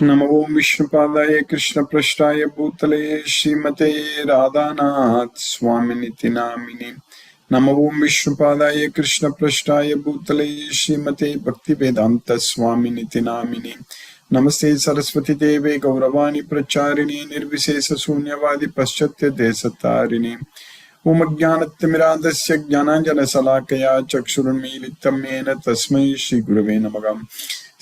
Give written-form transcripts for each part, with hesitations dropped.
नमो विष्णुपादाय कृष्णपृष्ठाय भूतले श्रीमते राधानाथ स्वामिनिति नामिने। नमो विष्णुपादाय कृष्णपृष्ठाय भूतले श्रीमते भक्तिवेदांत स्वामिनिति नामिने। नमस्ते सरस्वती देवे गौरवाणी प्रचारिणे निर्विशेष शून्यवादी पश्चात्य देशतारिणे। ओम अज्ञानतिमिरान्धस्य ज्ञानाञ्जनशलाकया चक्षुरुन्मीलितं येन तस्मै श्रीगुरवे नमः।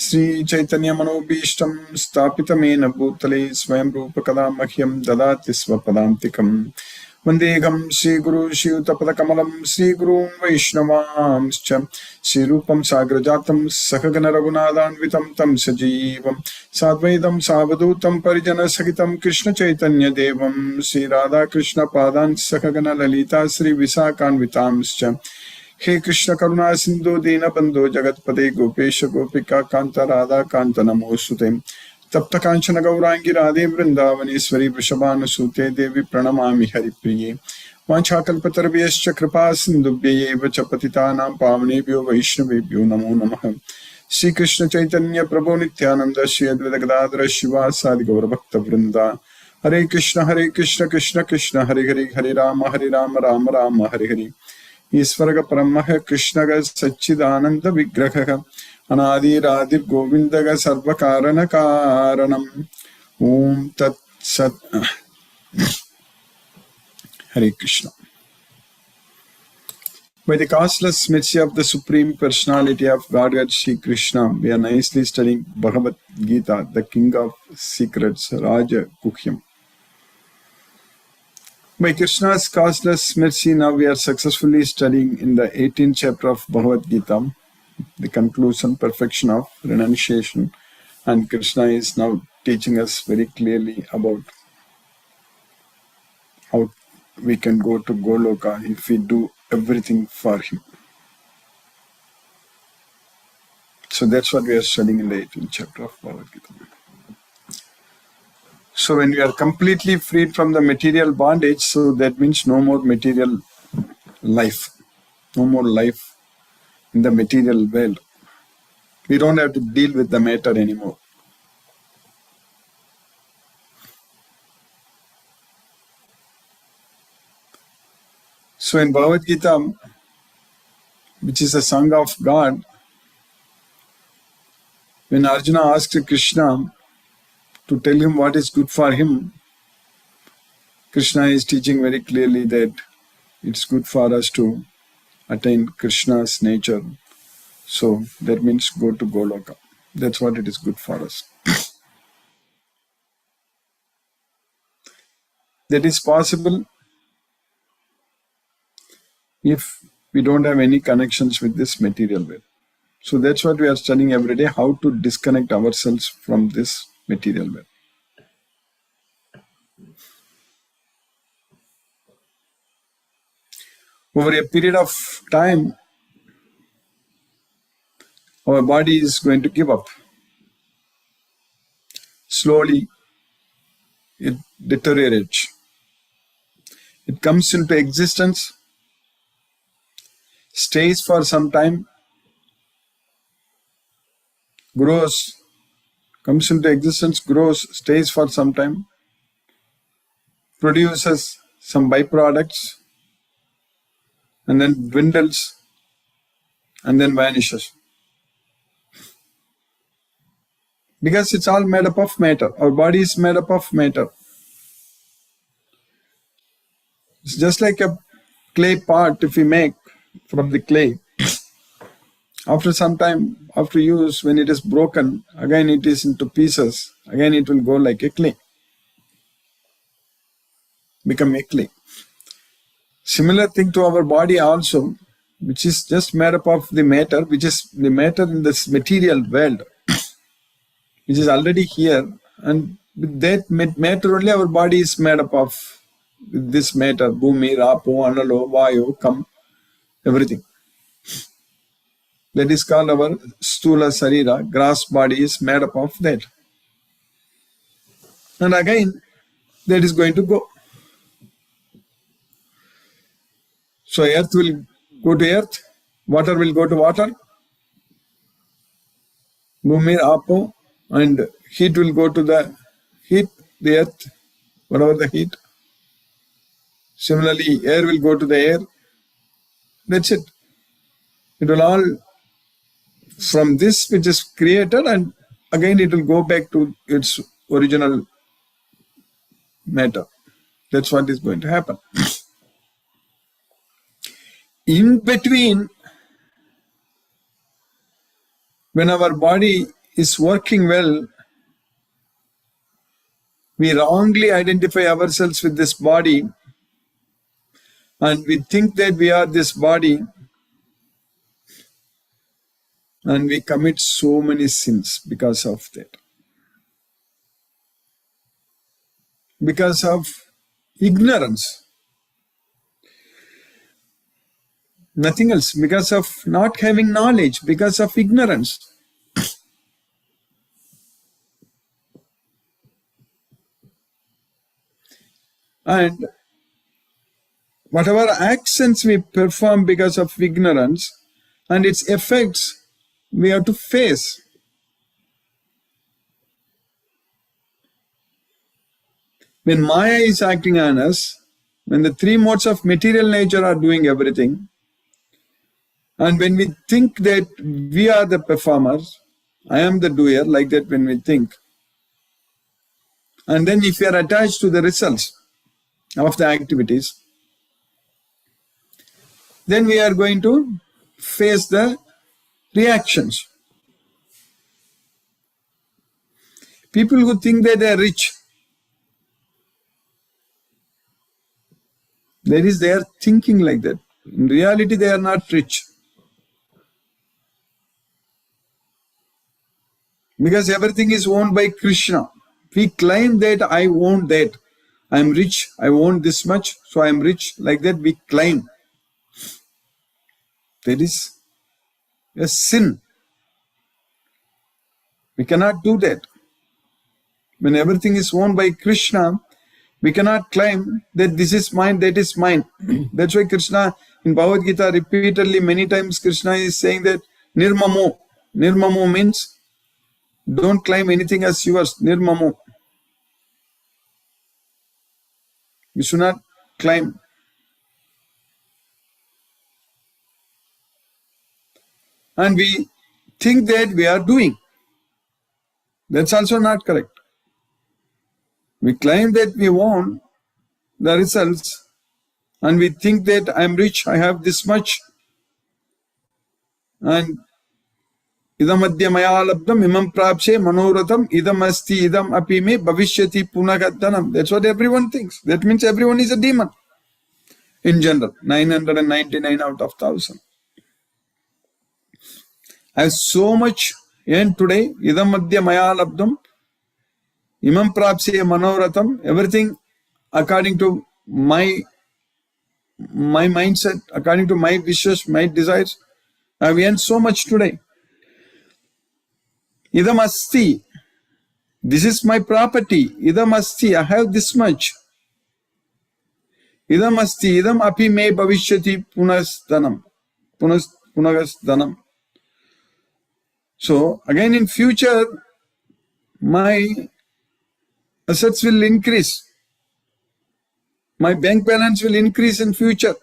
श्री चैतन्य मनोभीष्टं स्थापितमेन भूतले स्वयं रूप कदा मह्यं ददाति स्वपदान्तिकं। वन्देऽहं श्रीगुरु श्रीयुतपदकमलं श्रीगुरून् वैष्णवांश्च श्रीरूपं साग्रजातं सहगण रघुनाथान्वितं तं सजीवं साद्वैतं सावधूतं परिजनसहितं कृष्णचैतन्यदेवं श्रीराधाकृष्णपादान् सहगण ललिता श्रीविशाखान्वितांश्च। हे कृष्ण करुणा सिंधु दीनबंधो जगतपते गोपेश गोपिका कांत राधा कांत नमोस्तुते। तप्त कांचन गौरांगी राधे वृंदावनेश्वरी वृषभानुसूते देवी प्रणमामि हरिप्रिये। वाञ्छाकल्पतरुभ्यश्च कृपा सिन्धुभ्यैव च पतितानां पावनेभ्यो वैष्णवेभ्यो नमो नमः। श्री कृष्ण चैतन्य प्रभु नित्यानंद श्री अद्वैत गदाधर शिवासादि गौरभक्तवृंदा। हरे कृष्ण कृष्ण कृष्ण हरे हरे हरे राम राम राम हरे हरे। ईश्वर परम कृष्ण सच्चिदानंद विग्रह अनादिरादिर गोविंद सर्व कारण कारणम। ओम तत्सत। हरे Krishna. By the causeless mercy of the Supreme Personality of Godhead Sri Krishna, we are nicely studying Bhagavad Gita, the King of Secrets, Raja Guhyam. By Krishna's causeless mercy, now we are successfully studying in the 18th chapter of Bhagavad Gita, the conclusion, perfection of renunciation. And Krishna is now teaching us very clearly about how we can go to Goloka if we do everything for him. So that's what we are studying in the 18th chapter of Bhagavad Gita. So when we are completely freed from the material bondage, so that means no more material life, no more life in the material world. We don't have to deal with the matter anymore. So in Bhagavad Gita, which is a song of God, when Arjuna asked Krishna to tell him what is good for him, Krishna is teaching very clearly that it's good for us to attain Krishna's nature. So that means go to Goloka. That's what it is good for us. That is possible if we don't have any connections with this material world. So that's what we are studying every day, how to disconnect ourselves from this material world. Over a period of time, our body is going to give up. Slowly, it deteriorates. It comes into existence, stays for some time, grows, comes into existence, grows, stays for some time, produces some byproducts, and then dwindles, and then vanishes. Because it's all made up of matter. Our body is made up of matter. It's just like a clay pot if we make from the clay. After some time, after use, when it is broken, again it is into pieces. Again it will go like a clay. Become a clay. Similar thing to our body also, which is just made up of the matter, which is the matter in this material world, which is already here. And with that matter only our body is made up of. With this matter, bhumi, rapo, analo, vayu, kam, everything. That is called our stula sarira, gross body is made up of that. And again, that is going to go. So earth will go to earth, water will go to water, bhumi, apo, and heat will go to the earth, whatever the heat. Similarly, air will go to the air. That's it. It will all, from this which is created, and again it will go back to its original matter. That's what is going to happen. In between, when our body is working well, we wrongly identify ourselves with this body, and we think that we are this body, and we commit so many sins because of that. Because of ignorance. Nothing else. Because of not having knowledge, because of ignorance. And whatever actions we perform because of ignorance and its effects, we have to face. When Maya is acting on us, when the three modes of material nature are doing everything, and when we think that we are the performers, I am the doer, like that when we think, and then if we are attached to the results of the activities, then we are going to face the reactions. People who think that they are rich, that is, they are thinking like that. In reality, they are not rich. Because everything is owned by Krishna. We claim that I own that. I am rich, I own this much, so I am rich. Like that we claim. That is a sin. We cannot do that. When everything is owned by Krishna, we cannot claim that this is mine, that is mine. That's why Krishna, in Bhagavad Gita, repeatedly, many times Krishna is saying that Nirmamo. Nirmamo means don't claim anything as yours. Nirmamo. We should not claim. And we think that we are doing. That's also not correct. We claim that we own the results, and we think that I am rich, I have this much, and idam adya maya labdam imam prapse manoratham idam asti idam api me bhavishyati punagadhanam. That's what everyone thinks. That means everyone is a demon. In general, 999 out of 1000. I have so much earned today. Idam adya maya labdam imam prapse manoratham. Everything according to my mindset, according to my wishes, my desires. I have earned so much today. Idam asti. This is my property. Idam asti. I have this much. Idam asti. Idam api me bhavishyati punasdhanam. Punagasdhanam. So, again in future, my assets will increase. My bank balance will increase in future.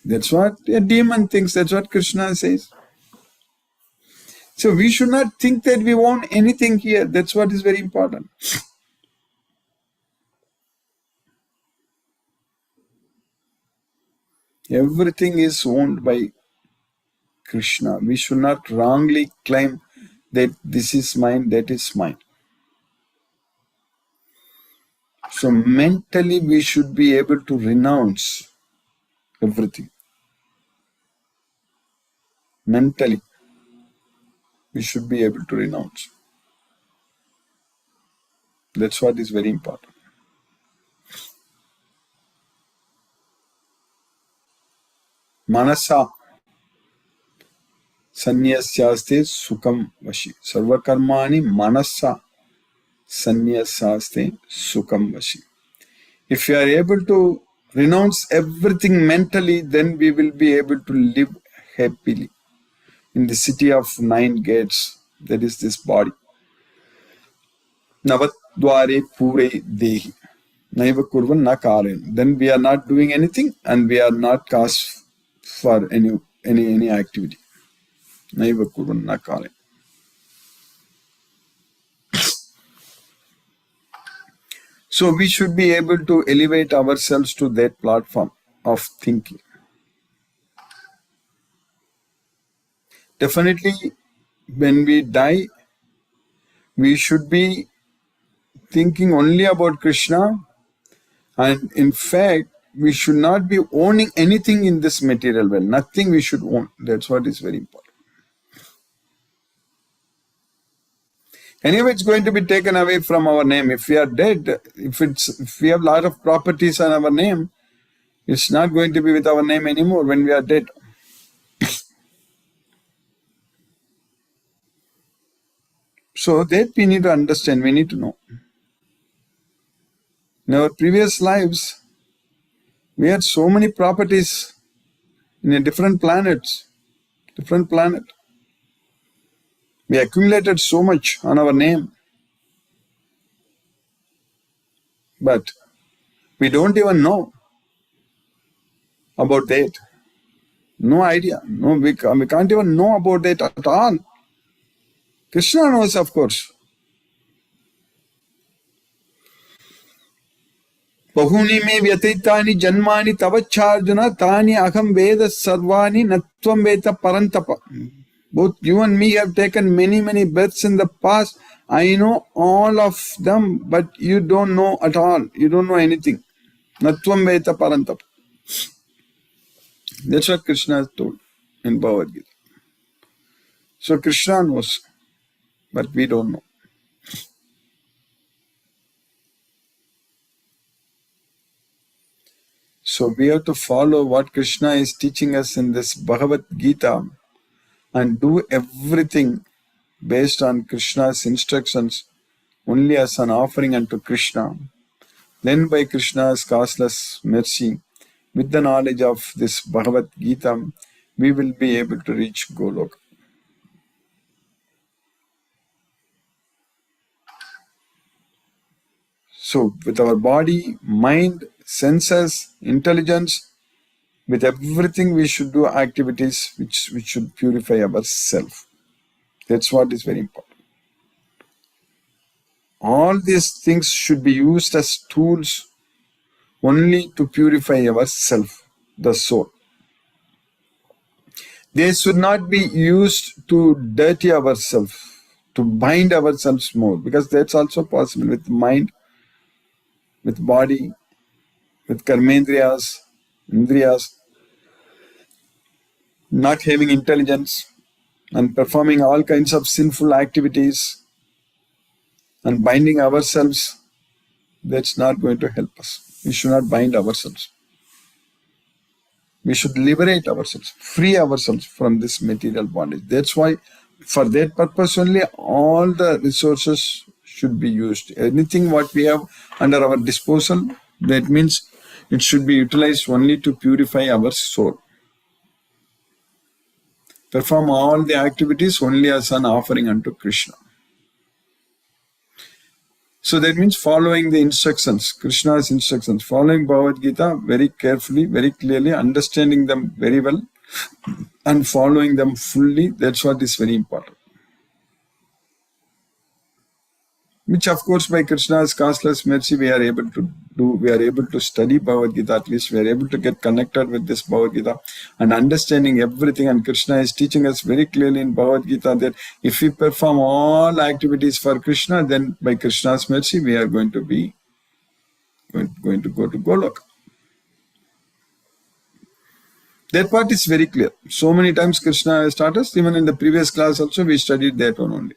That's what a demon thinks. That's what Krishna says. So we should not think that we own anything here. That's what is very important. Everything is owned by Krishna. We should not wrongly claim that this is mine, that is mine. So mentally we should be able to renounce everything. Mentally we should be able to renounce. That's what is very important. Manasa sannyasaste sukham vashi. Sarvakarmani manasa sannyasaste sukham vashi. If you are able to renounce everything mentally, then we will be able to live happily in the city of 9 gates, that is this body. Navatdware pure dehi. Naiva kurvan na karen. Then we are not doing anything and we are not cast for any activity. Naiva kurvan na karen. So we should be able to elevate ourselves to that platform of thinking. Definitely, when we die, we should be thinking only about Krishna, and in fact, we should not be owning anything in this material world. Nothing we should own. That's what is very important. Anyway, it's going to be taken away from our name. If we are dead, if we have a lot of properties on our name, it's not going to be with our name anymore when we are dead. So that we need to understand, we need to know. In our previous lives, we had so many properties in a different planet. We accumulated so much on our name. But we don't even know about that. No idea. No, we can't even know about that at all. Krishna knows, of course. Bahuni me vyatitani janmani tavacharjuna tani aham veda sarvani natvam veta parantapa. Both you and me have taken many births in the past. I know all of them, but you don't know at all. You don't know anything. Natvam veta parantapa. That's what Krishna has told in Bhagavad Gita. So Krishna knows, but we don't know. So we have to follow what Krishna is teaching us in this Bhagavad Gita and do everything based on Krishna's instructions only as an offering unto Krishna. Then by Krishna's causeless mercy, with the knowledge of this Bhagavad Gita, we will be able to reach Goloka. So with our body, mind, senses, intelligence, with everything we should do activities which should purify ourselves. That's what is very important. All these things should be used as tools only to purify ourselves, the soul. They should not be used to dirty ourselves, to bind ourselves more, because that's also possible with mind, with body, with karmendriyas, indriyas, not having intelligence and performing all kinds of sinful activities and binding ourselves. That's not going to help us. We should not bind ourselves. We should liberate ourselves, free ourselves from this material bondage. That's why, for that purpose only, all the resources should be used. Anything what we have under our disposal, that means it should be utilized only to purify our soul. Perform all the activities only as an offering unto Krishna. So that means following the instructions, Krishna's instructions, following Bhagavad Gita very carefully, very clearly, understanding them very well and following them fully. That's what is very important. Which of course by Krishna's causeless mercy we are able to do. We are able to study Bhagavad Gita, at least we are able to get connected with this Bhagavad Gita and understanding everything. And Krishna is teaching us very clearly in Bhagavad Gita that if we perform all activities for Krishna, then by Krishna's mercy we are going to go to Goloka. That part is very clear. So many times Krishna has taught us, even in the previous class also we studied that one only.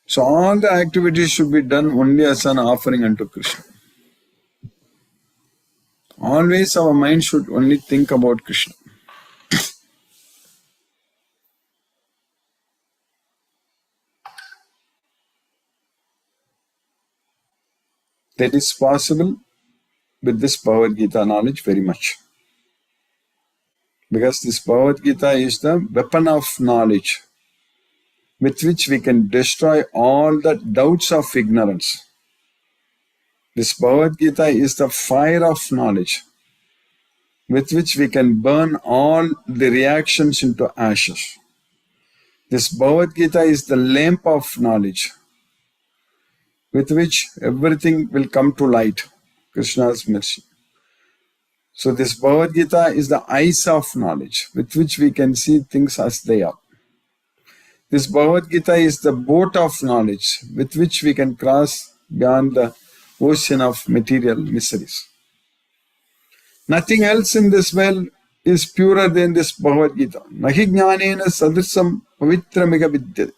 So all the activities should be done only as an offering unto Krishna. Always our mind should only think about Krishna. That is possible with this Bhagavad Gita knowledge very much. Because this Bhagavad Gita is the weapon of knowledge. with which we can destroy all the doubts of ignorance. This Bhagavad Gita is the fire of knowledge, with which we can burn all the reactions into ashes. This Bhagavad Gita is the lamp of knowledge, with which everything will come to light. Krishna's mercy. So this Bhagavad Gita is the eyes of knowledge, with which we can see things as they are. This Bhagavad Gita is the boat of knowledge, with which we can cross beyond the ocean of material miseries. Nothing else in this world is purer than this Bhagavad Gita. Nahi jnanena sadrisam pavitramika vidyate.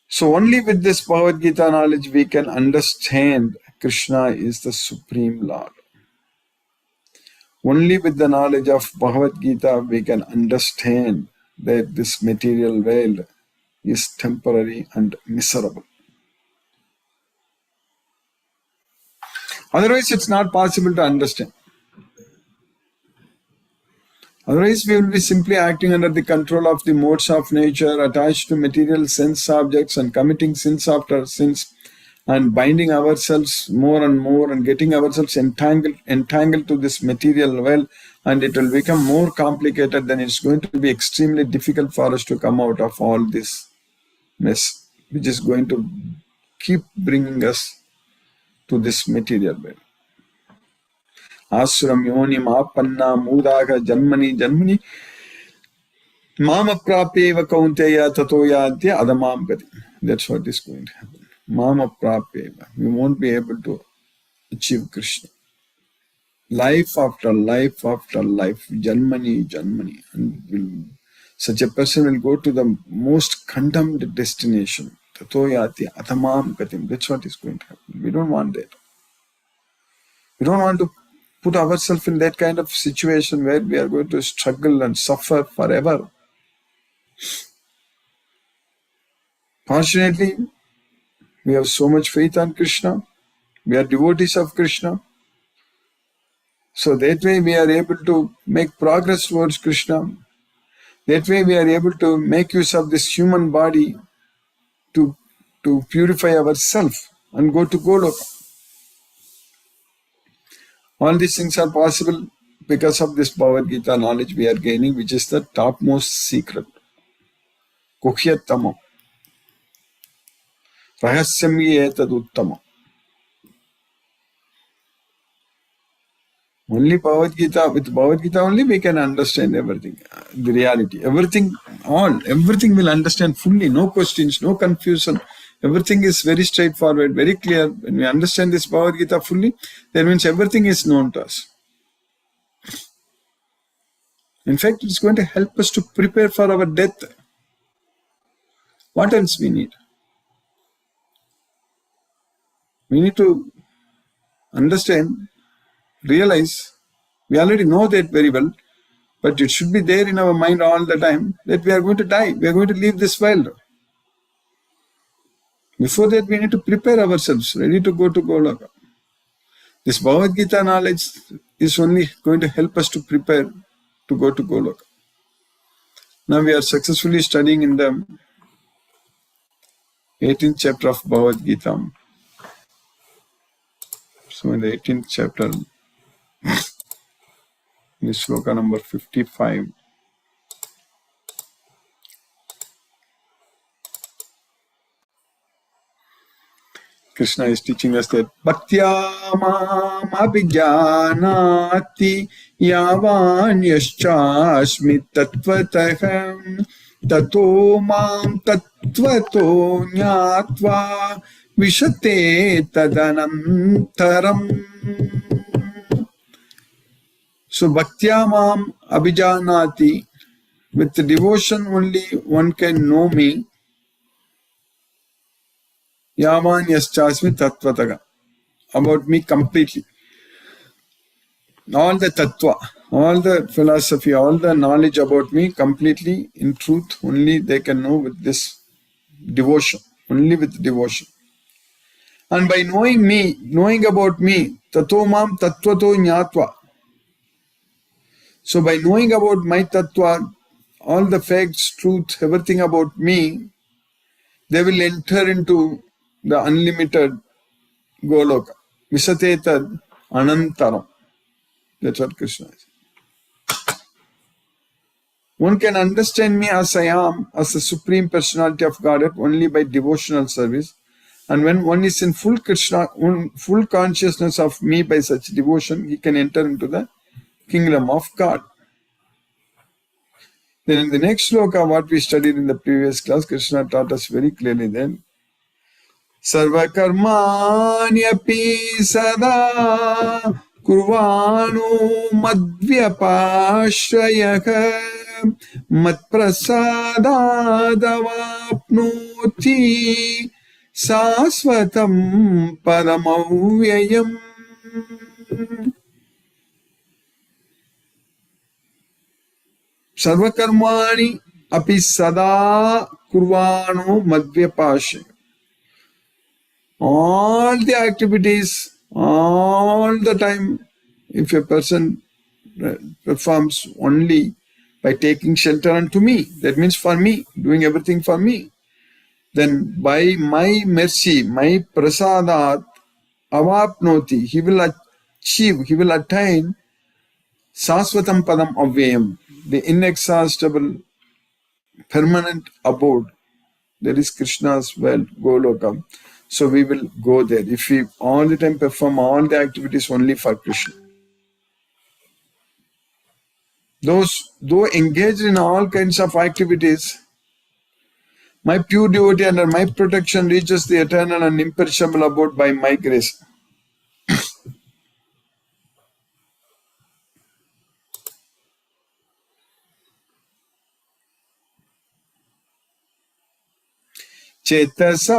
So only with this Bhagavad Gita knowledge we can understand Krishna is the Supreme Lord. Only with the knowledge of Bhagavad Gita we can understand that this material world is temporary and miserable. Otherwise, it's not possible to understand. Otherwise, we will be simply acting under the control of the modes of nature, attached to material sense objects and committing sins after sins and binding ourselves more and more and getting ourselves entangled to this material world, and it will become more complicated. Then it's going to be extremely difficult for us to come out of all this mess, which is going to keep bringing us to this material world. Asuram yoni maapanna mudaga janmani mama prapeva kaunteya tatoyadya adamam gati. That's what is going to happen. Mama prapeva. We won't be able to achieve Krishna. Life after life after life, janmani. And such a person will go to the most condemned destination. Tatoyadya adamam gati. That's what is going to happen. We don't want that. We don't want to put ourselves in that kind of situation where we are going to struggle and suffer forever. Fortunately, we have so much faith on Krishna. We are devotees of Krishna. So that way we are able to make progress towards Krishna. That way we are able to make use of this human body to purify ourselves and go to Goloka. All these things are possible because of this Bhagavad Gita knowledge we are gaining, which is the topmost secret. Kuhyatama. Rahasyami etad uttama. Only Bhagavad Gita, with Bhagavad Gita only we can understand everything, the reality. Everything will understand fully, no questions, no confusion. Everything is very straightforward, very clear. When we understand this Bhagavad Gita fully, that means everything is known to us. In fact, it's going to help us to prepare for our death. What else we need? We need to understand, realize, we already know that very well, but it should be there in our mind all the time that we are going to die, we are going to leave this world. Before that, we need to prepare ourselves, ready to go to Goloka. This Bhagavad Gita knowledge is only going to help us to prepare to go to Goloka. Now we are successfully studying in the 18th chapter of Bhagavad Gita. So in the 18th chapter, in sloka number 55, Krishna is teaching us that Bhaktya mam abhijanati yavan yaschasmi tatvataham tato mam tatvato nyatva vishate tadanantaram. So Bhaktya mam abhijanati, with devotion only one can know me. Yavan yaschasmi tattvataga, about me completely. All the tattva, all the philosophy, all the knowledge about me completely, in truth, only they can know with this devotion, only with devotion. And by knowing me, knowing about me, tato mam tattvato nyatva. So by knowing about my tattva, all the facts, truth, everything about me, they will enter into the unlimited Goloka. Visatetad Anantaram. That's what Krishna is. One can understand me as I am, as the Supreme Personality of Godhead, only by devotional service. And when one is in full consciousness of me by such devotion, he can enter into the kingdom of God. Then in the next sloka, what we studied in the previous class, Krishna taught us very clearly then, Sarvakarmanyapi sada kurvano madvyapashrayaka matprasadadavapnoti sasvatam paramavyayam. Sarvakarmani api sada kurvano madvyapashrayaka. All the activities, all the time, if a person performs only by taking shelter unto me, that means for me, doing everything for me, then by my mercy, my prasadat, avapnoti, he will achieve, he will attain sasvatam padam avyayam, the inexhaustible permanent abode. That is Krishna's world, Goloka. So we will go there if we all the time perform all the activities only for Krishna. Those though engaged in all kinds of activities, my pure devotee under my protection reaches the eternal and imperishable abode by my grace. Chetasa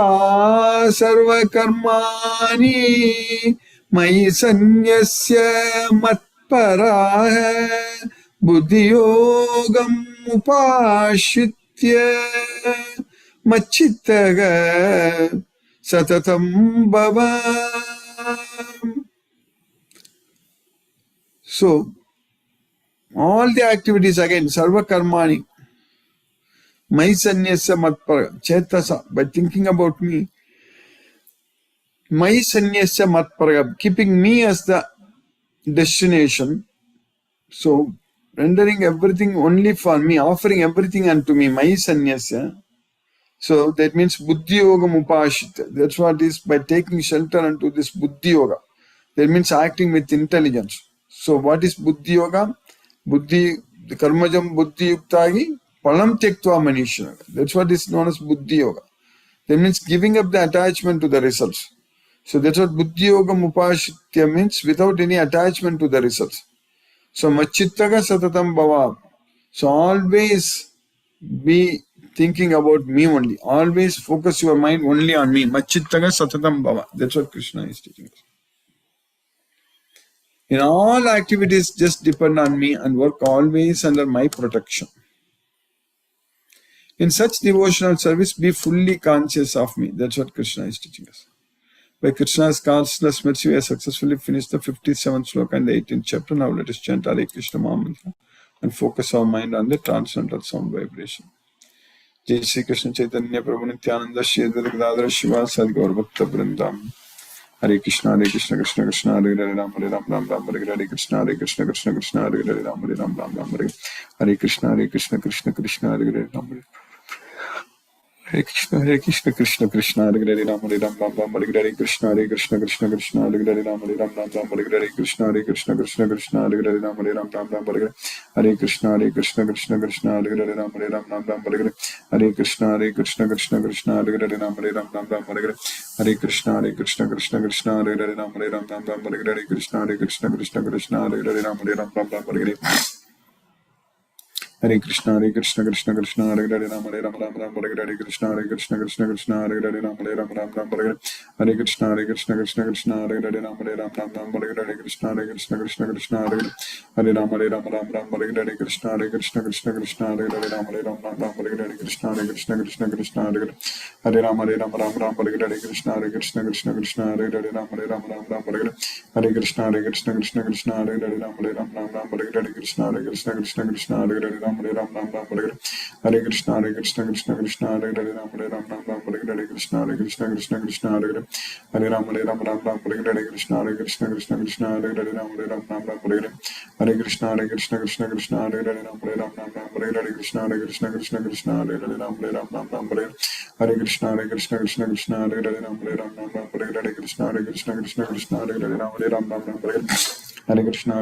sarva karmani mai sanyasya matparaha buddhiyogam upashitya machittaga satatam bhava. So, all the activities again, sarva karmani. My sannyasa matpara, chetasa, by thinking about me, my sannyasa matpara, keeping me as the destination, so rendering everything only for me, offering everything unto me, my sannyasa. So that means buddhi yoga upashita. That's what is by taking shelter unto this buddhi yoga. That means acting with intelligence. So what is buddhi yoga? Buddhi, the karmajam buddhi yuktagi. Palam tektva manisha. That's what is known as buddhi yoga. That means giving up the attachment to the results. So that's what buddhi yoga upashitya means, without any attachment to the results. So machittaga satatam bhava. So always be thinking about me only. Always focus your mind only on me. Machittaga satatam bhava. That's what Krishna is teaching us. In all activities, just depend on me and work always under my protection. In such devotional service, be fully conscious of me. That's what Krishna is teaching us. By Krishna's causeless mercy, we have successfully finished the 57th sloka and the 18th chapter. Now let us chant Hare Krishna Mahamantra and focus our mind on the transcendental sound vibration. Jai Shri Krishna Chaitanya Prabhu Nityananda Shri Advaita Gadadhara Shiva Sadi Gaur Bhakta Vrindam. Hare Krishna Krishna Krishna Hare Hare Ram Ram Ram Hare Hare Krishna Krishna Krishna Hare Hare Ram Ram Hare Hare Krishna Krishna Krishna Hare Hare Ram Hare Krishna Krishna Krishna Hare Hare Ram Ram Hare Hare Krishna Krishna Krishna Hare Hare Ram Ram Hare Hare Krishna Krishna Krishna Hare Hare Ram Ram Hare Hare Krishna Krishna Krishna Hare Hare Ram Ram Hare Hare Krishna Krishna Krishna Hare Hare Ram Ram Hare Hare Krishna Krishna Krishna Hare Hare Ram Ram Hare Hare Krishna Krishna Krishna Hare Hare Ram Ram Hare Hare Krishna Krishna Krishna Hare Hare Ram Ram Hare Hare Krishna Krishna Krishna Hare Hare Ram Ram Hare Hare Krishna Krishna Krishna Hare Hare Ram Ram Hare Hare Krishna Krishna Krishna Hare Hare Ram Hare Ram Hare Hare Krishna Krishna Krishna Hare Hare Ram Ram Hare Hare Krishna Krishna Krishna Hare Hare Ram Hare Ram Hare Hare Krishna Krishna Krishna Hare Hare Ram Ram Hare Hare Krishna Krishna Krishna Hare Hare Ram Ram Hare Hare Krishna Krishna Krishna Hare Hare Ram Ram Hare Ram Ram Ram Hare Hare Krishna Krishna Krishna Hare Hare Ram Hare Ram Ram Ram Hare Hare Krishna Krishna Krishna Hare Hare Hare Ram Ram Ram Hare Hare Krishna Krishna Hare Hare Ram Hare Ram Ram Hare Hare Krishna Krishna Hare Hare Ram Hare Ram Ram Hare Hare Krishna Krishna Hare Hare Ram Hare Ram Ram Hare Hare Krishna Krishna Hare Hare Ram Hare Ram Ram Hare Hare Krishna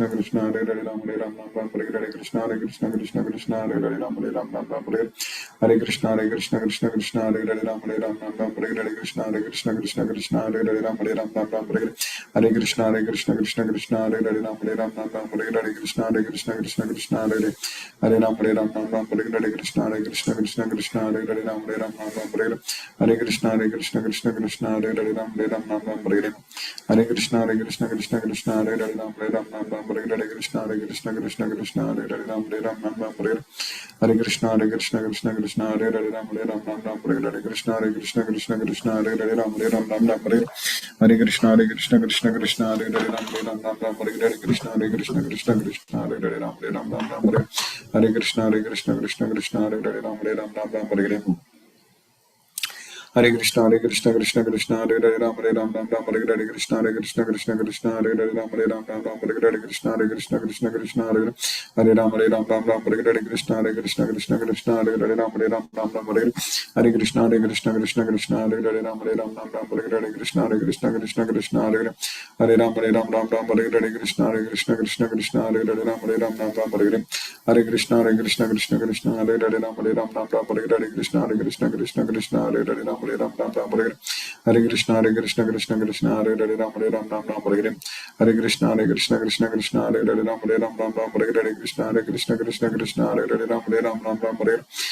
Krishna Hare Hare Ram Hare Ram Ram Hare Hare Krishna Krishna Hare Hare Ram Hare Ram Ram Hare Hare Krishna Krishna Hare Hare Ram Hare Ram Ram Hare Hare Krishna Krishna Hare Hare Ram Hare Ram Ram Hare Hare Krishna Krishna Hare Hare Ram Hare Ram Ram Hare Hare Krishna Hare Hare Ram Hare Ram Ram Hare Hare Krishna Krishna Hare Hare Ram Hare Ram Ram Hare Hare Krishna Hare Hare Ram Hare Ram Ram Hare Hare Krishna Krishna Hare Hare Ram Hare Ram Ram Hare Hare Krishna Krishna Hare Hare Ram Hare Ram Ram Hare Hare Krishna Krishna Hare Hare Ram Hare Ram Ram Hare Hare Krishna Krishna Hare Hare Ram Hare Ram Ram Hare Hare Krishna Krishna Hare Hare Ram Hare Ram Ram Hare Hare Krishna Krishna Hare Hare Ram Hare Ram Ram Hare Hare Krishna Krishna Hare Hare Ram Hare Ram Ram Hare Hare Krishna Krishna Hare Hare Ram Hare Ram Ram Hare Hare Krishna Krishna Hare Hare Ram Hare Ram Ram Hare Hare Krishna Krishna Hare Hare Ram Hare Ram Ram Hare Hare Krishna Krishna Hare Hare Ram Hare Ram Ram Hare Hare Krishna Hare Hare Ram Hare Ram Ram Hare Hare Krishna Krishna Hare Hare Ram Hare Ram Ram Hare Hare Krishna Krishna Hare Hare Ram Hare Ram Ram Hare Hare Krishna Hare Hare Ram Hare Ram Ram Hare Hare Krishna Hare Hare Ram Hare Ram Ram Hare Hare Krishna Hare Hare Ram Hare Ram Ram Hare Hare Krishna Hare Hare Ram Hare Ram Ram Hare Hare Krishna Hare Hare Ram Hare Ram Ram Hare Hare Krishna Hare Hare Ram Hare Ram Ram Hare Hare Krishna Hare Hare Ram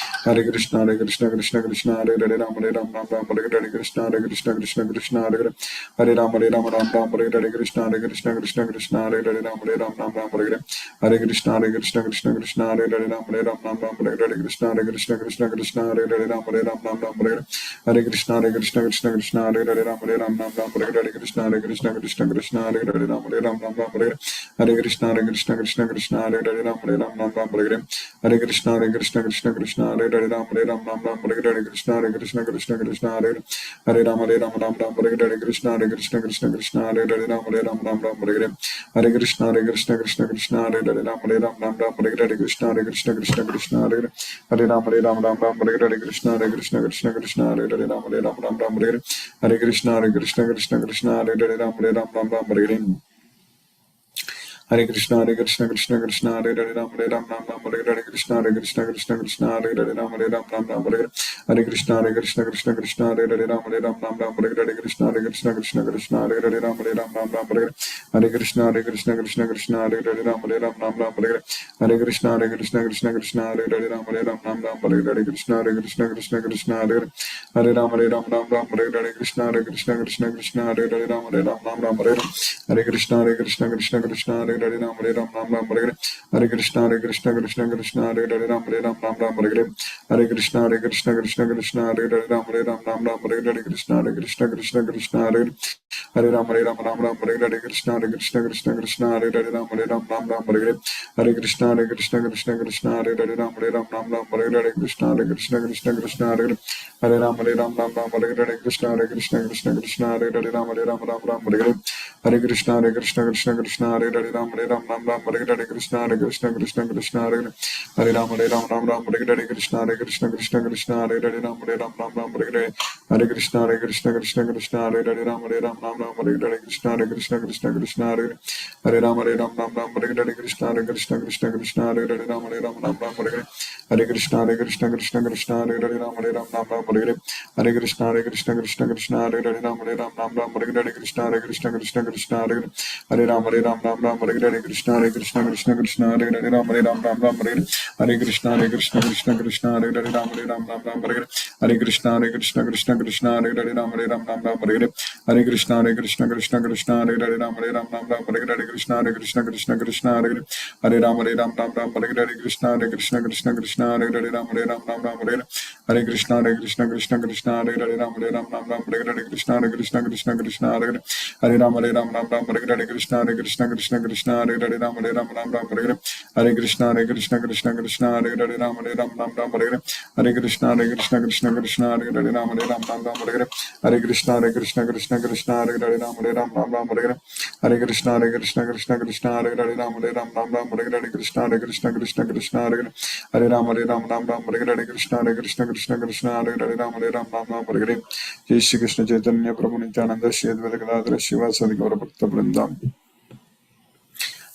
Hare Ram Ram Hare Hare Krishna Hare Hare Ram Hare Ram Ram Hare Hare Krishna Hare Hare Ram Hare Ram Ram Hare Hare Krishna Hare Hare Ram Hare Ram Ram Hare Hare Krishna Hare Hare Ram Hare Ram Ram Hare Hare Krishna Hare Hare Ram Hare Ram Ram Hare Hare Krishna Hare Hare Ram Hare Ram Ram Hare Hare Krishna Hare Hare Ram Hare Ram Ram Hare Hare Krishna Hare Hare Ram Hare Ram Ram Hare Hare Krishna Hare Hare Ram Hare Ram Hare Hare Krishna Hare Hare Ram Hare Ram Ram Hare Hare Krishna Hare Hare Ram Hare Ram Ram Hare Hare Krishna Hare Hare Ram Hare Ram Hare Hare Krishna Hare Hare Ram Hare Ram Hare Hare Krishna Hare Hare Ram Hare Ram Hare Hare Krishna Hare Hare Ram Hare Ram Hare Hare Krishna Hare Hare Ram Hare Ram Hare Hare Krishna Hare Hare Ram Hare Ram Hare Hare Krishna Hare Hare Ram Hare Ram Hare Hare Krishna Hare Hare Ram Hare Ram Hare Hare Krishna Hare Hare Ram Hare Ram Hare Hare Krishna Hare Ram Hare Ram Hare Hare Krishna Hare Hare Ram Hare Ram Hare Hare Krishna Hare Hare Ram Hare Ram Hare Hare Krishna Hare Hare Ram Hare Ram Hare Hare Krishna Hare Hare Ram Hare Ram Hare Hare Krishna Hare Hare Ram Hare Ram Hare Hare Krishna Hare Hare Ram Hare Ram Hare Hare Krishna Hare Hare Ram Hare Ram Hare Hare Krishna Hare Hare Ram Hare Ram Hare Hare Krishna Hare Hare Ram Hare Ram Hare Hare Krishna Hare Hare Ram Hare Ram Hare Hare Krishna Hare Hare Ram Hare Ram Hare Hare Krishna Hare Hare Ram Hare Ram Hare Hare Krishna Hare Hare Ram Hare Ram Hare Hare Krishna Hare Ram Hare Ram Hare Hare Krishna Hare Hare Ram Hare Ram Hare Hare Krishna Hare Hare Ram Hare Ram Hare Hare Krishna Hare Hare Ram Hare Ram Hare Hare Krishna Hare Ram Hare Ram Hare Hare Krishna Hare Hare Ram Hare Ram Hare Krishna Hare Hare Ram Hare Ram Hare Hare Krishna Hare Ram Hare Ram Hare Hare Krishna Hare Hare Krishna Hare Hare Ram Hare Ram Ram Ram Hare Hare Hare Krishna Krishna Krishna Hare Hare Ram Hare Ram Ram Ram Hare Hare Krishna Krishna Krishna Hare Hare Hare Ram Ram Ram Hare Hare Krishna Krishna Hare Hare Ram Hare Ram Ram Ram Hare Hare Hare Krishna Krishna Hare Hare Ram Hare Ram Ram Ram Hare Hare Krishna Krishna Hare Hare Hare Ram Ram Ram Hare Hare Krishna Krishna Hare Hare Ram Hare Ram Ram Ram Hare Hare Hare Krishna Krishna Hare Hare Ram Hare Ram Ram Ram Hare Hare Hare Krishna Krishna Hare Hare Ram Hare Ram Ram Ram Hare Hare Hare Krishna Krishna Hare Hare Ram Hare Ram Ram Ram Hare Hare Hare Krishna Krishna Hare Hare Ram Hare Ram Ram Ram Hare Hare Hare Krishna Krishna Hare Hare Hare Ram Ram Ram Hare Hare Krishna Hare Hare Ram Hare Ram Ram Ram Hare Hare Jai Shri Krishna Chaitanya Prabhu Nityananda Shri Advaita Gadadhara Shiva Sadi Gaura Bhakta Vrindam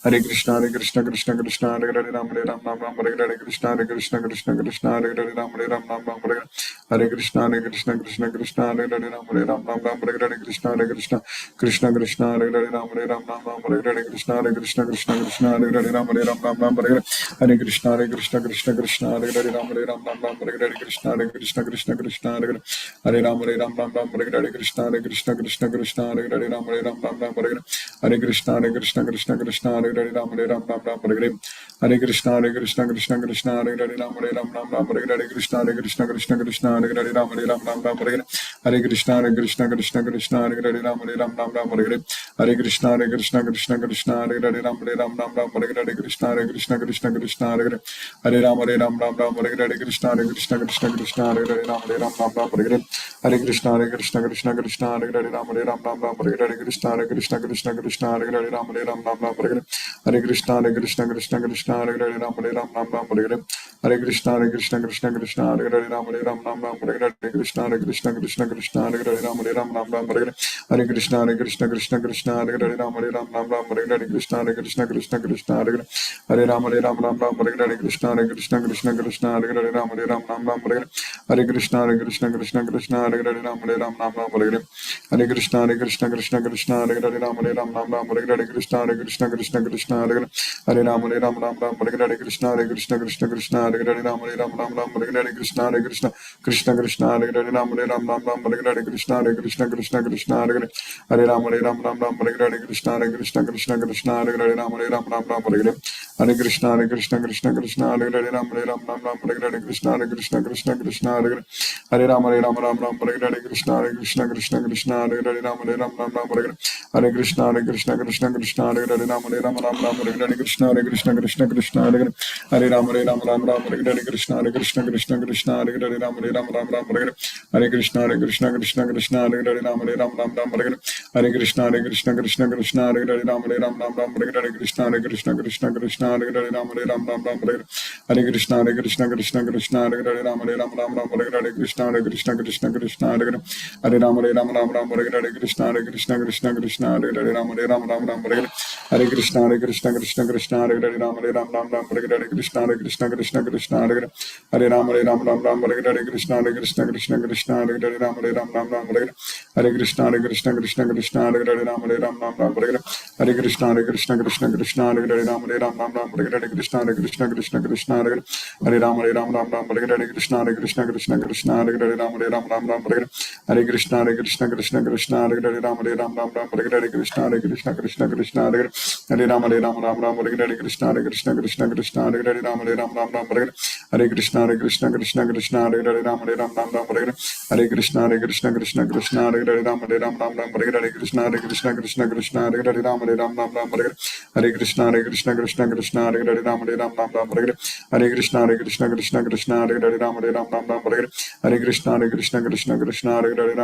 Hare Krishna Krishna Hare Hare Ram Hare Ram Ram Ram Hare Hare Krishna Krishna Hare Hare Ram Hare Ram Ram Ram Hare Hare Hare Krishna Krishna Hare Hare Ram Hare Ram Ram Ram Hare Hare Krishna Krishna Hare Hare Ram Hare Ram Ram Ram Hare Hare Krishna Krishna Hare Hare Ram Hare Ram Ram Ram Hare Hare Hare Krishna Hare Hare Ram Hare Ram Ram Ram Hare Hare Krishna Hare Hare Hare Ram Ram Ram Hare Hare Krishna Hare Hare Ram Hare Ram Ram Ram Hare Hare Hare Krishna Krishna Hare Hare Ram Hare Ram Ram Ram Hare Hare Hare Krishna Hare Hare Ram Hare Ram Ram Ram Hare Hare Krishna Krishna Hare Hare Ram Hare Ram Ram Ram Hare Hare Hare Krishna Hare Hare Ram Hare Ram Ram Ram Hare Hare Hare Krishna Hare Hare Ram Hare Ram Ram Ram Hare Hare Krishna Hare Hare Hare Ram Hare Ram Ram Ram Hare Hare Krishna Hare Hare Ram Hare Ram Ram Ram Hare Hare Hare Krishna Hare Hare Ram Hare Ram Ram Ram Hare Hare Krishna Hare Hare Ram Hare Ram Ram Ram Hare Hare Hare Krishna Hare Hare Ram Hare Ram Ram Ram Hare Hare Hare Krishna Hare Hare Ram Hare Ram Ram Ram Hare Hare Krishna Hare Hare Ram Hare Ram Ram Ram Hare Hare Hare Krishna Hare Hare Ram Hare Ram Ram Ram Hare Hare Krishna Hare Hare Hare Ram Ram Ram Hare Hare Krishna Hare Hare Ram Hare Ram Ram Ram Hare Hare Hare Krishna Hare Hare Ram Hare Ram Ram Ram Hare Hare Hare Krishna Hare Hare Ram Hare Ram Ram Ram Hare Hare Krishna Hare Hare Hare Ram Ram Hare Hare Krishna Hare Hare Ram Hare Ram Ram Ram Hare Hare Krishna Hare Hare Ram Hare Ram Ram Ram Hare Hare Krishna Hare Hare Hare Ram Ram Hare Hare Krishna Hare Hare Ram Hare Ram Ram Ram Hare Hare Hare Krishna Hare Hare Ram Hare Ram Ram Ram Hare Hare Krishna Hare Hare Hare Ram Ram Hare Hare Krishna Hare Hare Ram Hare Ram Ram Ram Hare Hare Hare Krishna Hare Hare Ram Hare Ram Ram Ram Hare Hare Krishna Hare Hare Hare Ram Hare Hare Krishna Hare Hare Ram Hare Ram Ram Ram Hare Hare Hare Krishna Hare Hare Ram Hare Ram Ram Ram Hare Hare Hare Krishna Hare Hare Ram Hare Ram Ram Ram Hare Hare Krishna Hare Hare Ram Hare Ram Ram Ram Hare Hare Hare Krishna Hare Hare Ram Hare Ram Ram Ram Hare Hare Krishna Hare Hare Hare Ram Ram Hare Hare Krishna Hare Hare Ram Hare Ram Ram Ram Hare Hare Hare Krishna Hare Hare Ram Hare Ram Ram Ram Hare Hare Krishna Hare Hare Hare Ram Ram Hare Hare Krishna Hare Hare Ram Hare Ram Ram Ram Hare Hare Hare Krishna Hare Hare Ram Hare Ram Ram Ram Hare Hare Hare Krishna Hare Hare Ram Hare Ram Ram Ram Hare Hare Krishna Hare Hare Hare Ram Ram Hare Hare Krishna Hare Hare Ram Hare Ram Ram Ram Hare Hare Hare Krishna Hare Hare Ram Hare Ram Ram Ram Hare Hare Krishna Hare Hare Hare Ram Ram Hare Hare Krishna Hare Hare Ram Hare Ram Ram Ram Hare Hare Hare Krishna Hare Hare Ram Hare Ram Ram Ram Hare Hare Hare Krishna Hare Hare Ram Hare Ram Ram Ram Hare Hare Krishna Hare Hare Ram Hare Ram Ram Ram Hare Hare Hare Krishna Hare Hare Ram Hare Ram Ram Ram Hare Hare Hare Krishna Hare Hare Ram Hare Ram Ram Ram Hare Hare Hare Krishna Hare Hare Ram Hare Ram Ram Ram Hare Hare Hare Krishna Hare Hare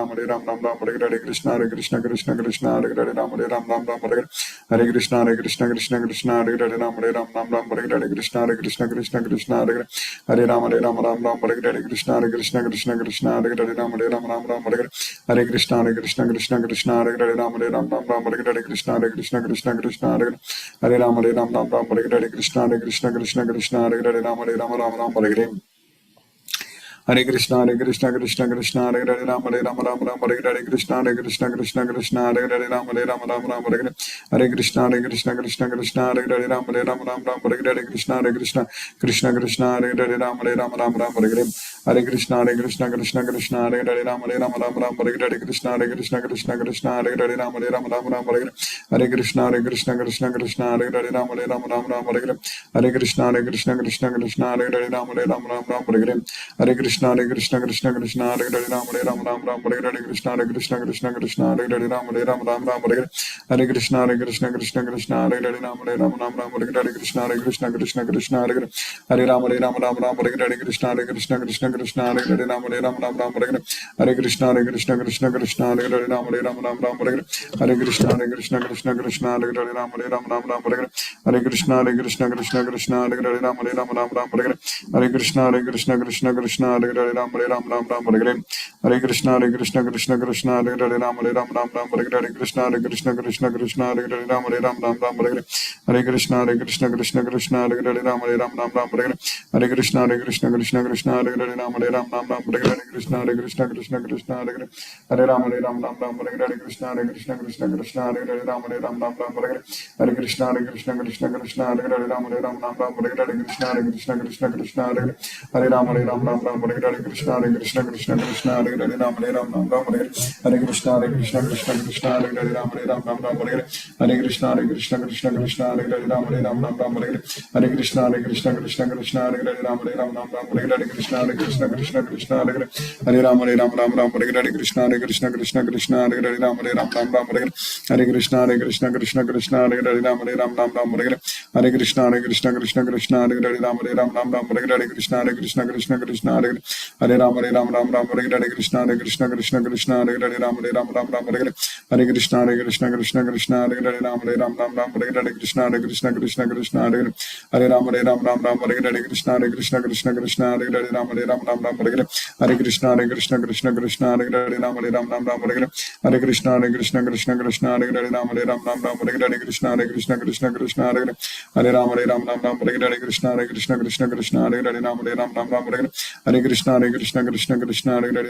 Ram Hare Ram Ram Ram Hare Hare Hare Krishna Hare Hare Ram Hare Ram Ram Ram Hare Hare Krishna Hare Hare Hare Ram Ram Ram Hare Hare Krishna Hare Hare Ram Hare Ram Ram Ram Hare Hare Hare Krishna Hare Hare Ram Hare Ram Ram Ram Hare Hare Krishna Hare Hare Ram Ram Ram Hare Hare Krishna Hare Hare Hare Ram Ram Ram Hare Hare Krishna Hare Hare Ram Hare Ram Ram Ram Hare Hare Hare Krishna, Krishna Krishna, Hare Hare Rama, Rama Rama, Hare Hare Krishna, Krishna Krishna, Hare Hare Rama, Rama, Hare Krishna, Krishna, Hare Hare Rama, Rama, Hare Hare Krishna, Krishna, Hare Hare Rama, Rama, Hare Krishna, Krishna, Hare Hare Rama, Rama, Hare Hare Krishna, Krishna, Hare Hare Rama, Rama, Hare Krishna, Krishna, Hare Hare Rama, Rama, Hare Krishna, Krishna, Hare Hare Rama, Rama, Hare Krishna, Krishna, Hare Hare Rama, Rama, Hare Krishna, Krishna, Hare Hare Rama, Rama, Hare Krishna, Krishna, Hare Hare Rama, Rama, Hare Krishna, Krishna, Hare Rama, Rama, Hare Krishna, Krishna, Hare Hare Rama, Rama, Hare Krishna, Krishna, Hare Hare Rama, Rama, Hare Krishna, Krishna, Hare Hare Rama, Rama, Hare Krishna, Krishna, Hare Hare Rama, Rama, Hare Krishna, Krishna, Hare Hare Rama, Rama, Hare Krishna, Krishna, Hare Hare Rama, Rama, Hare Krishna, Krishna, Hare Hare Rama, Rama, Hare Krishna, Krishna, Hare Hare Rama, Rama, Hare Krishna, Krishna, Hare Hare Rama, Rama, Hare Krishna, Krishna, Hare Hare Rama, Rama, Hare Krishna, Krishna, Hare Hare Rama, Rama, Hare Krishna, Krishna, Hare Hare Rama, Rama, Hare Krishna, Hare Rama, Hare Krishna, Krishna, Hare Hare Rama, Rama, Hare Krishna, Krishna, Hare Hare Rama, Rama, Hare Krishna, Krishna, Hare Hare Rama, Rama, Hare Krishna, Krishna, Hare Hare Rama, Rama, Hare Krishna, Krishna, Hare Hare Rama, Rama, Hare Krishna, Krishna, Hare Hare Rama, Rama, Hare Krishna, Krishna, Hare Hare Rama, Rama, Hare Krishna, Krishna, Hare Hare Rama, Rama, Hare Krishna, Krishna, Hare Rama, Rama, Hare Krishna, Krishna, Hare Hare Rama, Rama, Hare Krishna, Krishna, Hare Hare Rama, Rama, Hare Krishna, Krishna, Hare Rama, Rama, Hare Krishna, Krishna, Hare Hare Rama, Rama, Hare Krishna, Krishna, Hare Hare Rama, Rama, Hare Krishna, Krishna, Hare Hare Rama, Rama, Hare Krishna, Krishna, Hare Rama, Rama, Hare Krishna, Krishna, Hare Hare Rama, Rama, Hare Krishna, Krishna, Hare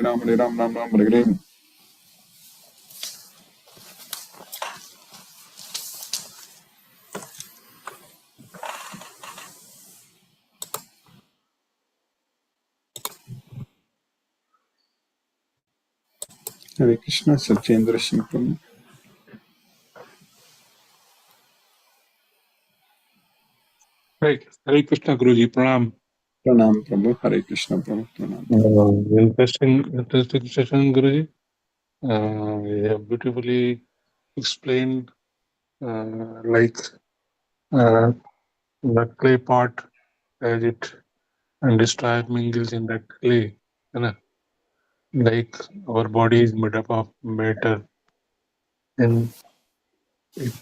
Hare Rama, Rama, Hare Hare Krishna, Satyendra Singh. Hare Krishna, Guruji, Pranam. Pranam, Prabhu. Hare Krishna, Prabhu. Pranam. Interesting session, Guruji. You have beautifully explained like the clay pot as it destroys mingles in that clay. Like our body is made up of matter and it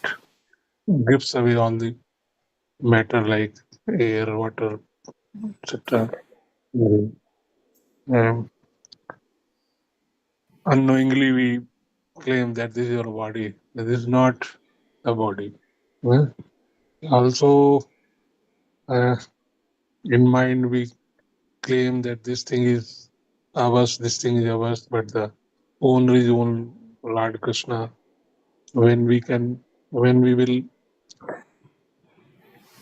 gives away all the matter like air, water, etc. Unknowingly we claim that this is your body. This is not the body. Also, in mind we claim that this thing is ours, but the owner is only Lord Krishna. When we will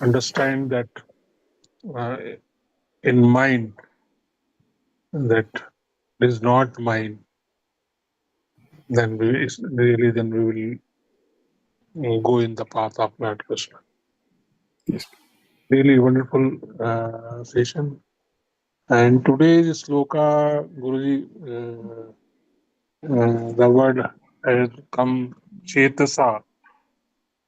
understand that in mind that it is not mine, then we will go in the path of Lord Krishna. Yes. Really wonderful session. And today's sloka, Guruji, the word has come Chetasa,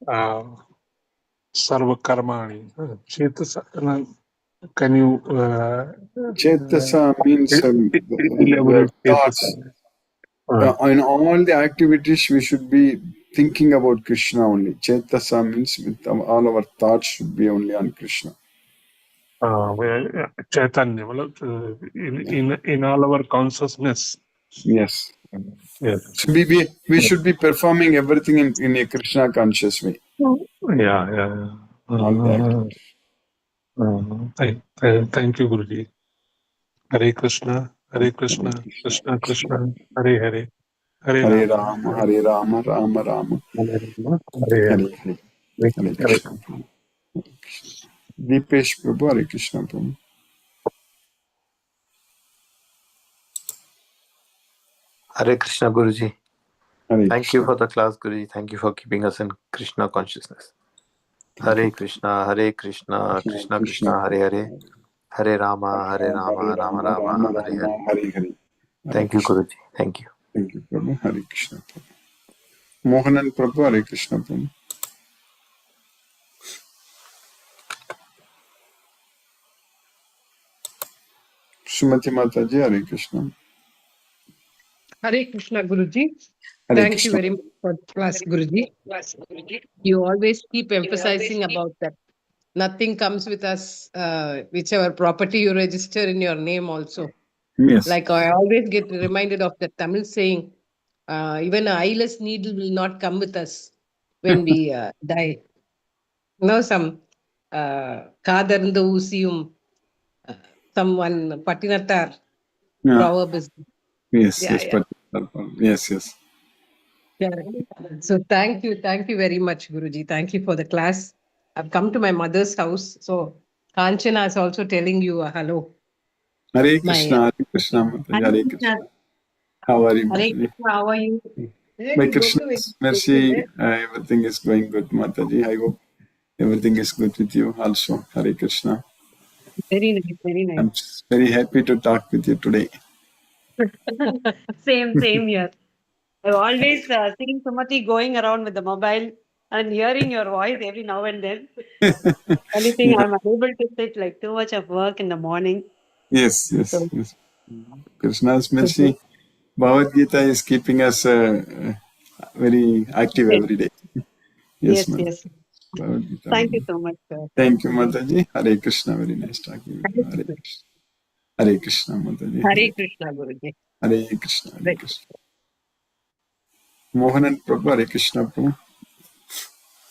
Sarva Karmani. Chetasa, can you Chetasa means the elaborate thoughts. Chetasa? In all the activities, we should be thinking about Krishna only. Chetasa means with all our thoughts should be only on Krishna. Chaitanya, in all our consciousness. Yes. Yes. So we should be performing everything in a Krishna conscious way. Yeah. All the activities. Thank you, Guruji. Hare Krishna. Hare Krishna, Krishna Krishna, Hare Hare, Hare Hare Rama, Rama, Hare Rama, Rama Rama, Hare Rama, Hare Hare Hare. Hare. Hare Hare Krishna. Deepesh Prabhu, Hare Krishna Prabhu. Hare Krishna Guruji. Hare Thank you Krishna. for the class, Guruji. Thank you for keeping us in Krishna consciousness. Thank Hare you. Krishna, Hare Krishna, Krishna, Krishna Krishna, Krishna, Hare Hare, Hare Rama, Hare Hare Rama, Rama Rama, Rama Rama, Hare Hare. Rama, Hare Hare. Hare Thank you, Krishna. Guruji. Thank you. Thank you, Prabhu. Hare Krishna Prabhu. Mohanan Prabhu, Hare Krishna Prabhu. Srimati Mataji, Hare Krishna. Hare Krishna, Guruji. Hare Thank you Krishna. very much for the class, Guruji. You always keep emphasizing about that. Nothing comes with us, whichever property you register in your name also. Yes. Like I always get reminded of the Tamil saying, even an eyeless needle will not come with us when we die. Some காதர்ந்த ஊசியும் someone Pattinathar Yeah. proverb is. Yes, Yeah, yes. yeah. Yes, yes. Yeah. So thank you very much, Guruji. Thank you for the class. I've come to my mother's house. So Kanchana is also telling you a hello. Hare My Krishna, Hare Krishna, Mataji, Hare Hare Krishna. Krishna. How are you, Hare Mataji? Krishna, how are you? By You go to Krishna's mercy, everything is going good, Mataji. I hope everything is good with you also. Hare Krishna. very nice, very nice. I'm very happy to talk with you today. Same here. I've always seen Sumati going around with the mobile and hearing your voice every now and then. Only thing Yeah. I'm unable to sit like too much of work in the morning. Yes, yes, So yes. Krishna's mercy, Bhagavad Gita is keeping us very active yes, every day. Yes, yes, Mataji. yes. Bhagavad Gita. Thank you so much, sir. Thank you, Mataji. Hare Krishna. Very nice talking with you. Hare Krishna. Hare Krishna, Mataji. Hare Hare Krishna, Guruji. Krishna. Hare Krishna. Mohanan Prabhu, Hare Krishna Prabhu.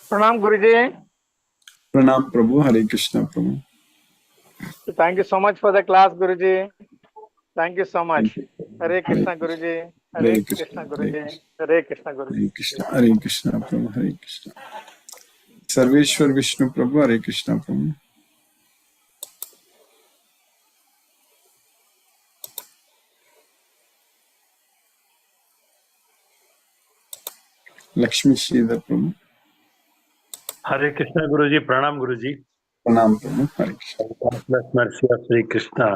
Pranam Guruji. Pranam Prabhu, Hare Krishna Prabhu. Thank you so much for the class, Guruji. Thank you so much. Thank you. Hare Hare Krishna Guruji. Hare Hare Krishna. Krishna Hare Guruji. Krishna. Hare Krishna Guruji. Hare Krishna. Hare Krishna Prabhu. Hare Krishna. Sarveshwar Vishnu Prabhu, Hare Krishna Prabhu. Lakshmi Sridhar Prabhu. Hare Krishna Guruji, Pranam Guruji. Pranam Prabhu. Hare Krishna. Bless mercy of Sri Krishna.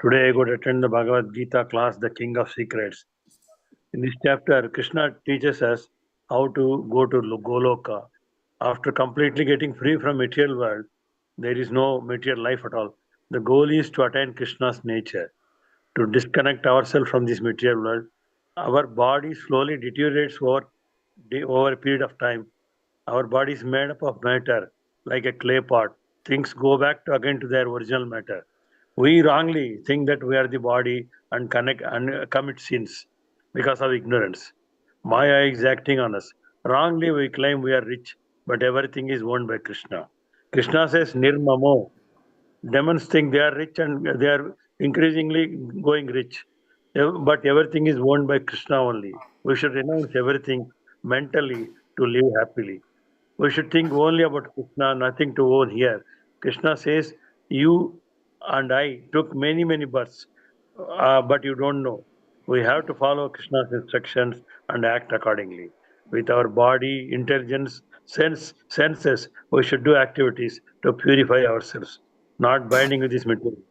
Today I got to attend the Bhagavad Gita class, The King of Secrets. In this chapter, Krishna teaches us how to go to Goloka. After completely getting free from material world, there is no material life at all. The goal is to attain Krishna's nature, to disconnect ourselves from this material world. Our body slowly deteriorates over a period of time. Our body is made up of matter, like a clay pot. Things go back again to their original matter. We wrongly think that we are the body and connect and commit sins because of ignorance. Maya is acting on us. Wrongly, we claim we are rich, but everything is owned by Krishna. Krishna says, Nirmamo. Demons think they are rich and they are increasingly going rich. But everything is owned by Krishna only. We should renounce everything mentally to live happily. We should think only about Krishna, nothing to own here. Krishna says, you and I took many, many births, but you don't know. We have to follow Krishna's instructions and act accordingly. With our body, intelligence, senses, we should do activities to purify ourselves, not binding with this material.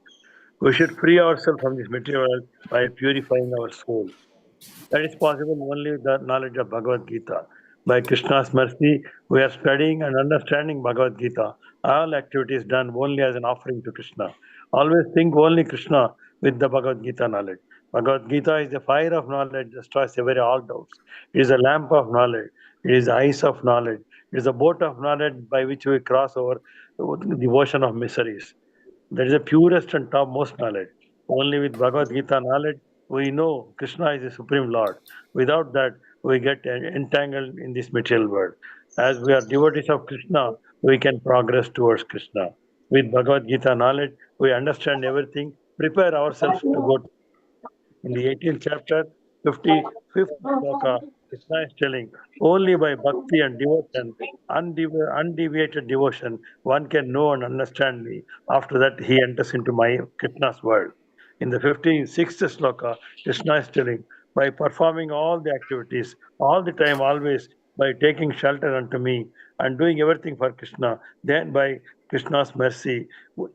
We should free ourselves from this material by purifying our soul. That is possible only with the knowledge of Bhagavad Gita. By Krishna's mercy, we are studying and understanding Bhagavad Gita. All activities done only as an offering to Krishna. Always think only Krishna with the Bhagavad Gita knowledge. Bhagavad Gita is the fire of knowledge, destroys every all doubts. It is a lamp of knowledge. It is the eyes of knowledge. It is a boat of knowledge by which we cross over the ocean of miseries. That is the purest and topmost knowledge. Only with Bhagavad Gita knowledge, we know Krishna is the Supreme Lord. Without that, we get entangled in this material world. As we are devotees of Krishna, we can progress towards Krishna. With Bhagavad Gita knowledge, we understand everything, prepare ourselves to go. In the 18th chapter, 55th sloka, Krishna is telling, only by bhakti and devotion, undeviated devotion, one can know and understand me. After that, he enters into my Krishna's world. In the 56th sloka, Krishna is telling, by performing all the activities, all the time, always, by taking shelter unto me and doing everything for Krishna, then by Krishna's mercy,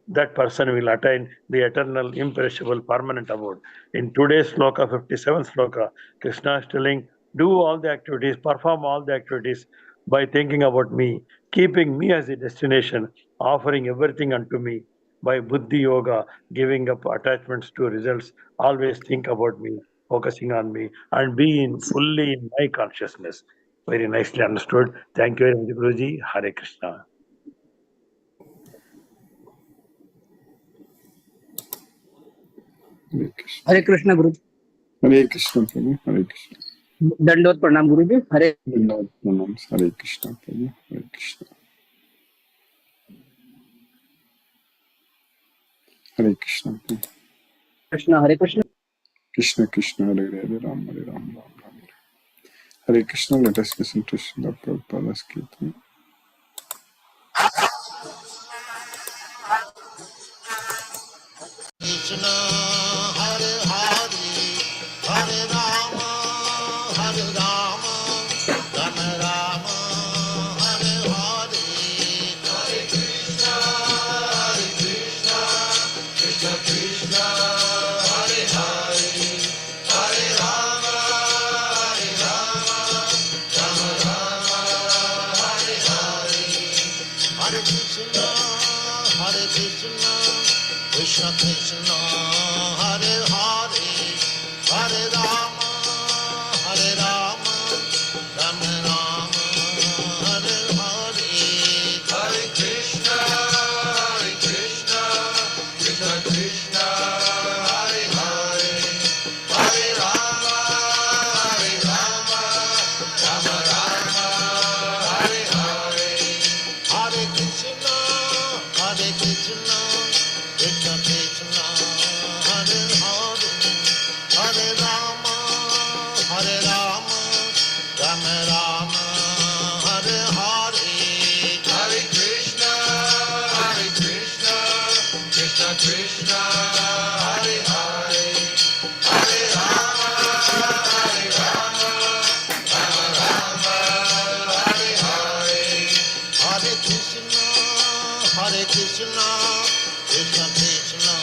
that person will attain the eternal, imperishable, permanent abode. In today's sloka, 57th sloka, Krishna is telling, do all the activities, perform all the activities by thinking about me, keeping me as a destination, offering everything unto me. By Buddhi Yoga, giving up attachments to results, always think about me, focusing on me, and be fully in my consciousness. Very nicely understood. Thank you very much, Guruji. Hare Krishna. Hare Krishna. Hare Krishna Guru ji. Hare Krishna, Prabhu. Hare Krishna. दंडवत प्रणाम गुरु जी। हरे Dhanyavad pranams. Hare Krishna, Prabhu. Hare Krishna. Hare Krishna, Prabhu. Krishna Hare Krishna. Krishna Krishna, Hare Hare, Hare Ram, Hare Ram, Ram Ram. Hare Krishna, let us listen to Srila Prabhupada's Kirtan. Krishna, Hare Hare, Hare Rama, Hare Rama, Rama Rama, Hare Hare, Hare Krishna, Krishna Krishna, Hare Hare, Hare Rama, Rama Rama, Hare Hare, Hare Krishna, Krishna Krishna, Hare Hare, Hare Rama, Rama Rama, Hare Hare, Hare Krishna, Krishna Krishna, Hare Hare, Hare Rama, Rama Rama, Hare Hare, Hare Krishna, Krishna Krishna, Hare Hare, Hare Rama, Rama Rama, Hare Hare, Hare Krishna, Krishna Krishna, Hare Hare, Hare Rama, Rama Rama, Hare Hare, Hare Krishna, Krishna Krishna,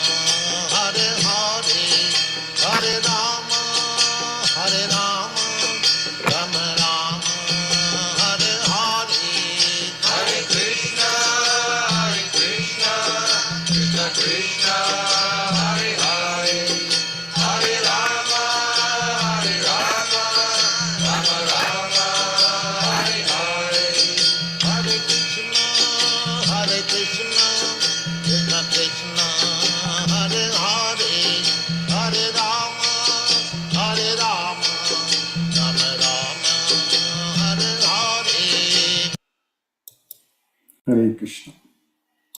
Hare Hare, Hare Rama, Rama Rama, Hare Hare, Hare Krishna, Krishna Krishna, Hare Hare, Hare Rama, Rama Rama, Hare Hare, Hare Krishna, Krishna Krishna, Hare Hare, Hare Rama, Rama Rama, Hare Hare. Hare Krishna.